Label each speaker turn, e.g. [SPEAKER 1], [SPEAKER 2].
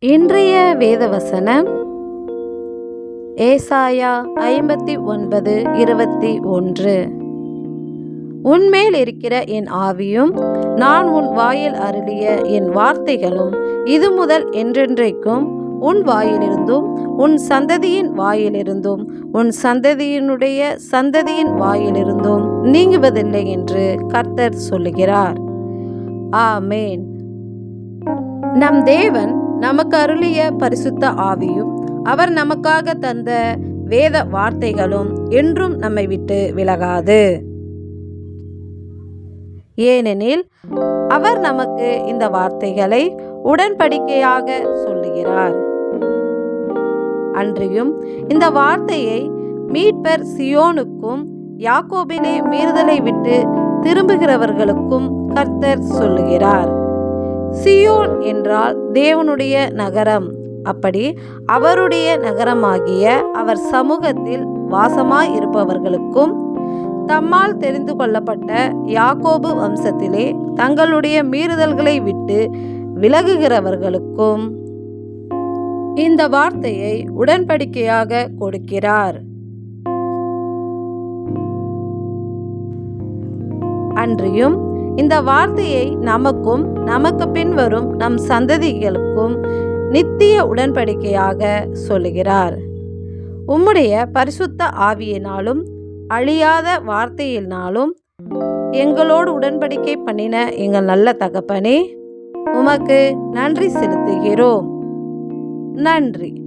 [SPEAKER 1] இன்றைய வேதவசனம் ஏசாயா 59:21. உன்மேல் இருக்கிற என் ஆவியும் நான் உன் வாயில் அருளிய என் வார்த்தைகளும் இது முதல் என்றென்றைக்கும் உன் வாயிலிருந்தும் உன் சந்ததியின் வாயிலிருந்தும் உன் சந்ததியினுடைய சந்ததியின் வாயிலிருந்தும் நீங்குவதில்லை என்று கர்த்தர் சொல்லுகிறார். ஆமேன். நம் தேவன் நமக்கு அருளிய பரிசுத்த ஆவியும் அவர் நமக்காக தந்த வேத வார்த்தைகளும் என்றும் நம்மை விட்டு விலகாது. ஏனெனில் அவர் நமக்கு இந்த வார்த்தைகளை உடன்படிக்கையாக சொல்லுகிறார். அன்றியும் இந்த வார்த்தையை மீட்பர் சியோனுக்கும் யாக்கோபிலே மீறுதலை விட்டு திரும்புகிறவர்களுக்கும் கர்த்தர் சொல்லுகிறார். சியோன் என்றால் தேவனுடைய நகரம். அப்படி அவருடைய நகரமாகிய அவர் சமூகத்தில் வாசமாய் இருப்பவர்களுக்கும் தம்மால் தெரிந்து கொள்ளப்பட்ட யாக்கோபு வம்சத்திலே தங்களுடைய மீறுதல்களை விட்டு விலகுகிறவர்களுக்கும் இந்த வார்த்தையை உடன்படிக்கையாக கொடுக்கிறார். அன்றியும் இந்த வார்த்தையை நமக்கும் நமக்கு பின்வரும் நம் சந்ததிகளுக்கும் நித்திய உடன்படிக்கையாக சொல்லுகிறார். உம்முடைய பரிசுத்த ஆவியினாலும் அழியாத வார்த்தையினாலும் எங்களோடு உடன்படிக்கை பண்ணின எங்கள் நல்ல தகப்பனே, உமக்கு நன்றி செலுத்துகிறோம். நன்றி.